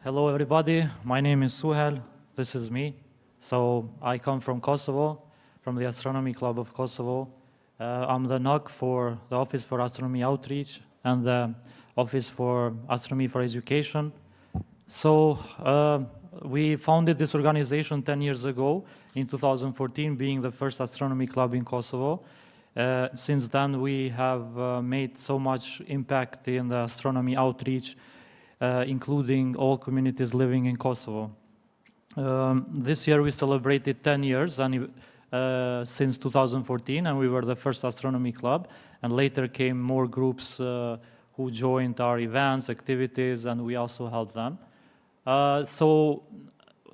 Hello, everybody. My name is Suhel. This is me. So I come from Kosovo, from the Astronomy Club of Kosovo. I'm the NOC for the Office for Astronomy Outreach and the Office for Astronomy for Education. So we founded this organization 10 years ago in 2014, being the first astronomy club in Kosovo. Since then, we have made so much impact in the astronomy outreach, including all communities living in Kosovo. This year we celebrated 10 years since 2014, and we were the first astronomy club, and later came more groups who joined our events, activities, and we also helped them. So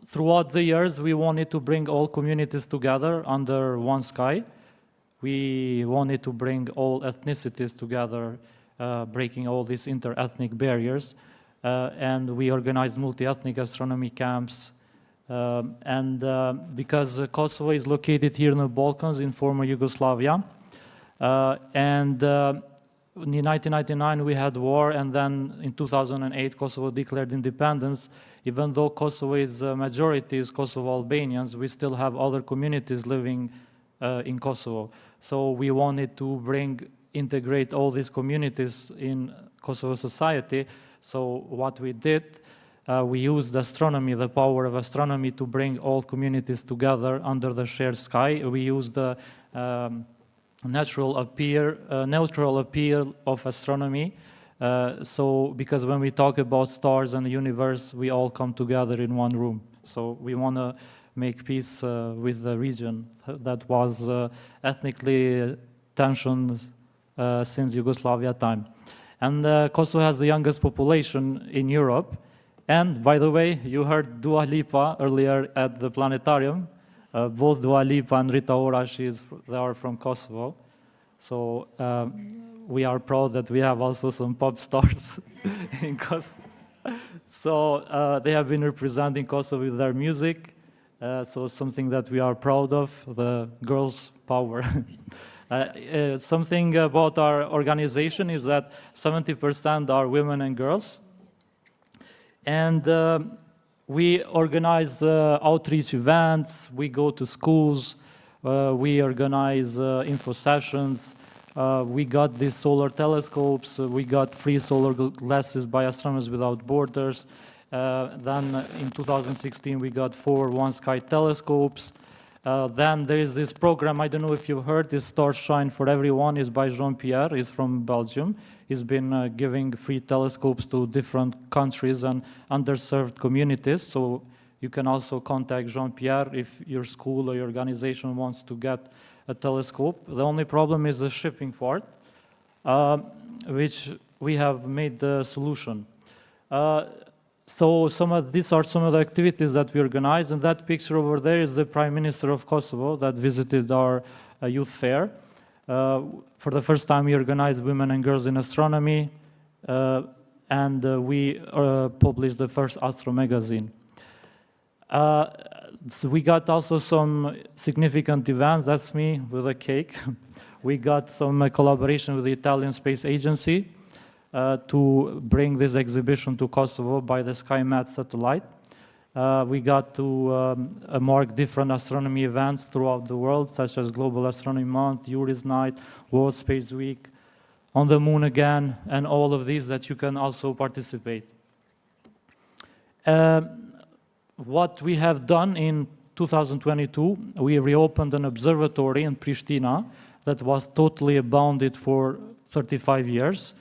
throughout the years, we wanted to bring all communities together under one sky. We wanted to bring all ethnicities together, breaking all these inter-ethnic barriers. And we organized multi-ethnic astronomy camps. Because Kosovo is located here in the Balkans, in former Yugoslavia, in 1999 we had war, and then in 2008 Kosovo declared independence. Even though Kosovo is majority is Kosovo Albanians, we still have other communities living in Kosovo. So we wanted to integrate all these communities in Kosovo society. So what we did, we used astronomy, the power of astronomy, to bring all communities together under the shared sky. We used the neutral appeal of astronomy. Because when we talk about stars and the universe, we all come together in one room. So we want to make peace with the region that was ethnically tensioned since Yugoslavia time. And Kosovo has the youngest population in Europe. And by the way, you heard Dua Lipa earlier at the planetarium. Both Dua Lipa and Rita Ora, they are from Kosovo. So we are proud that we have also some pop stars in Kosovo. So they have been representing Kosovo with their music. So something that we are proud of, the girls' power. Something about our organization is that 70% are women and girls. And we organize outreach events, we go to schools, we organize info sessions, we got these solar telescopes, we got free solar glasses by Astronomers Without Borders. Then in 2016 we got 4 one-sky telescopes. Then there is this program, I don't know if you've heard, this Stars Shine for Everyone is by Jean-Pierre, he's from Belgium. He's been giving free telescopes to different countries and underserved communities. So you can also contact Jean-Pierre if your school or your organization wants to get a telescope. The only problem is the shipping part, which we have made the solution. So these are some of the activities that we organize, and that picture over there is the Prime Minister of Kosovo that visited our youth fair. For the first time we organized Women and Girls in Astronomy, and we published the first Astro magazine. So we got also some significant events, that's me with a cake. We got some collaboration with the Italian Space Agency, to bring this exhibition to Kosovo by the SkyMat satellite. We got to mark different astronomy events throughout the world, such as Global Astronomy Month, Yuri's Night, World Space Week, On the Moon Again, and all of these that you can also participate. What we have done in 2022, we reopened an observatory in Prishtina that was totally abandoned for 35 years.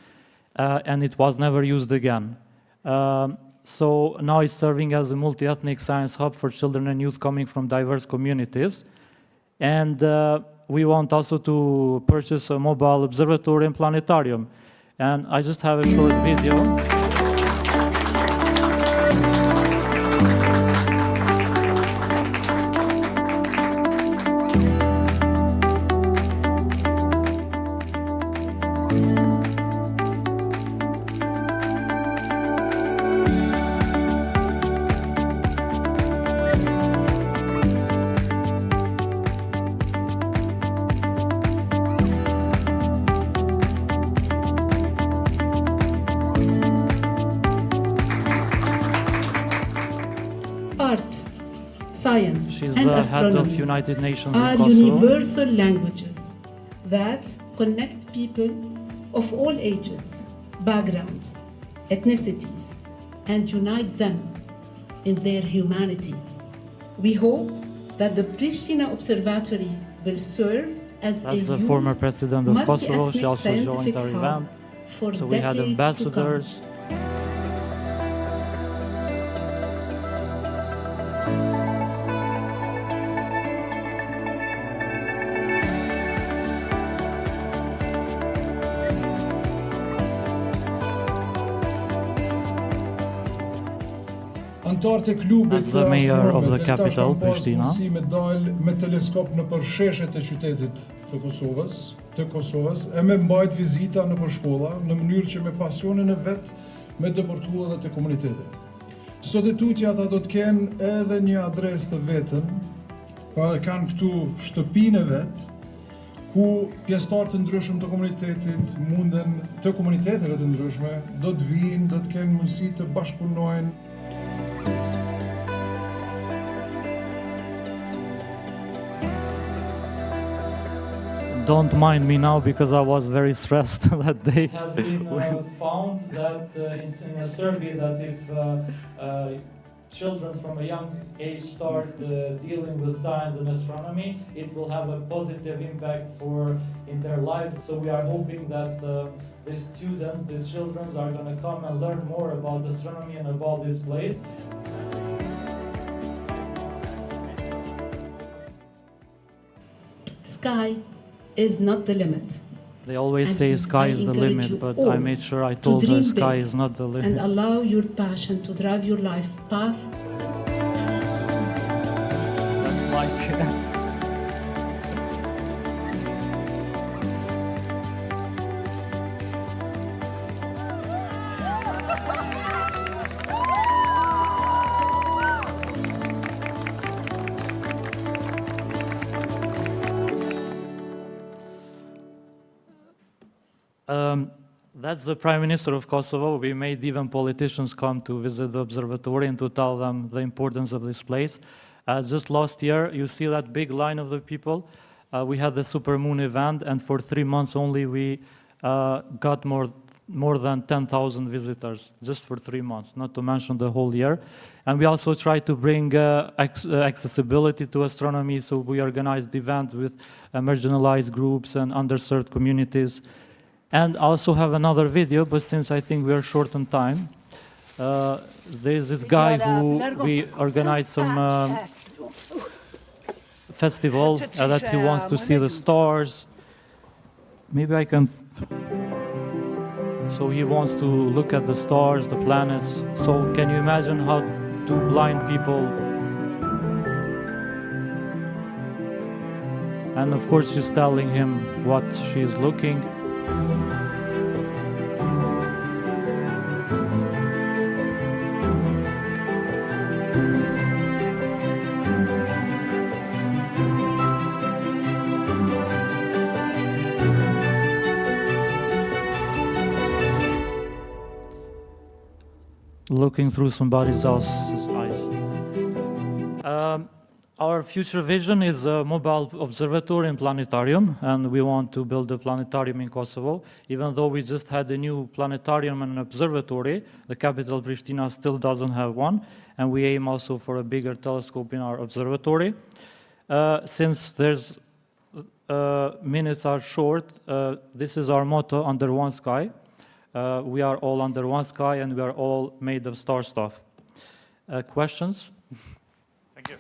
And it was never used again. So now it's serving as a multi-ethnic science hub for children and youth coming from diverse communities. And we want also to purchase a mobile observatory and planetarium. And I just have a short video. science, She's and the head of astronomy United Nations in are Kosovo. universal languages that connect people of all ages, backgrounds, ethnicities, and unite them in their humanity. We hope that the Prishtina Observatory will serve as That's a the former president of Kosovo. She multi-ethnic also joined scientific our hub event. for So we had decades to come. ambassadors. Antarët e klubit As the mayor of the capital, Prishtina. Si me dalë me teleskop në përsheshet e qytetit të Kosovës, e me mbajt vizita në përshkolla, në mënyrë që me pasionin e vetë me dëpërtu edhe të komunitetit. Sot e tutja ata do të kenë edhe një adres të vetën, pa kanë këtu shtëpinë e vetë, ku pjesëtarë të ndryshëm të komunitetit munden, të komuniteteve të ndryshme, do të vinë, do të kenë mundësi të bashkëpunojnë. Don't mind me now because I was very stressed that day. It has been found that in a survey that if children from a young age start dealing with science and astronomy, it will have a positive impact in their lives. So we are hoping that these students, these children are going to come and learn more about astronomy and about this place. Sky is not the limit. They always And say sky is the encourage you limit, but all I made sure I told her dream sky big is not the and limit. allow your passion to drive your life path. That's like... That's the Prime Minister of Kosovo. We made even politicians come to visit the observatory and to tell them the importance of this place. Just last year, you see that big line of the people. We had the Supermoon event, and for 3 months only, we got more than 10,000 visitors just for 3 months, not to mention the whole year. And we also try to bring accessibility to astronomy, so we organized events with marginalized groups and underserved communities. And I also have another video, but since I think we are short on time, there's this guy who we organized some festival that he wants to see the stars. Maybe I can... So he wants to look at the stars, the planets. So can you imagine how two blind people... And of course she's telling him what she's looking. Looking through somebody else's eyes. Our future vision is a mobile observatory and planetarium, and we want to build a planetarium in Kosovo. Even though we just had a new planetarium and an observatory, the capital, Prishtina, still doesn't have one, and we aim also for a bigger telescope in our observatory. Since there's minutes are short, this is our motto, under one sky. We are all under one sky, and we are all made of star stuff. Questions? Thank you.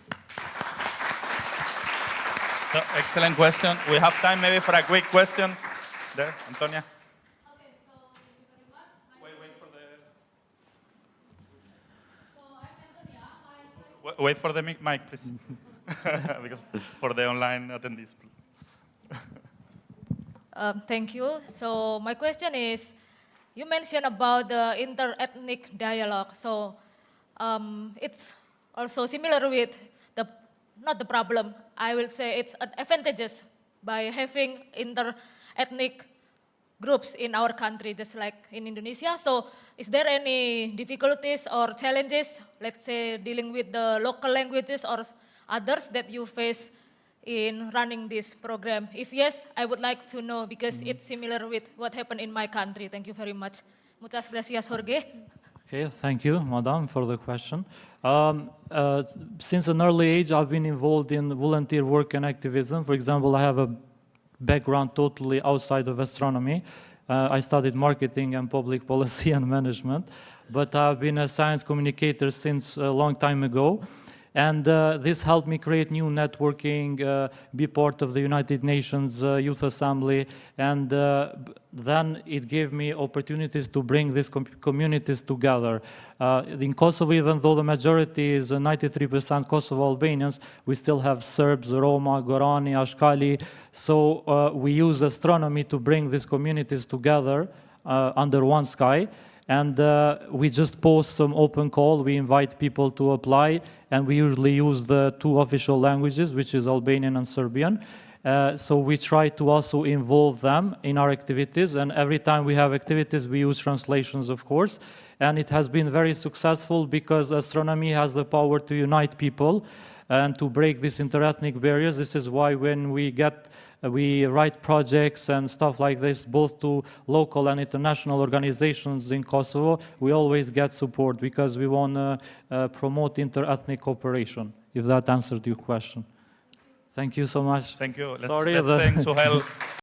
No, excellent question. We have time maybe for a quick question. There, Antonia. Okay, so thank you very much. Wait for the... So I'm Antonia. Wait for the mic, please. Because for the online attendees. Thank you. So my question is, you mentioned about the inter-ethnic dialogue. So it's also similar with not the problem, I will say it's advantages by having inter-ethnic groups in our country, just like in Indonesia. So is there any difficulties or challenges, let's say dealing with the local languages or others that you face in running this program? If yes, I would like to know because it's similar with what happened in my country. Thank you very much. Muchas gracias, Jorge. Okay, thank you, Madam, for the question. Since an early age, I've been involved in volunteer work and activism. For example, I have a background totally outside of astronomy. I studied marketing and public policy and management, but I've been a science communicator since a long time ago. And this helped me create new networking, be part of the United Nations Youth Assembly, and then it gave me opportunities to bring these communities together. In Kosovo, even though the majority is 93% Kosovo Albanians, we still have Serbs, Roma, Gorani, Ashkali. So we use astronomy to bring these communities together under one sky. And we just post some open call. We invite people to apply, and we usually use the two official languages, which is Albanian and Serbian. So we try to also involve them in our activities, and every time we have activities, we use translations, of course. And it has been very successful because astronomy has the power to unite people and to break these interethnic barriers. This is why when we write projects and stuff like this, both to local and international organizations in Kosovo, we always get support because we want to promote inter-ethnic cooperation, if that answered your question. Thank you so much. Thank you. Sorry, Let's thank Suhel.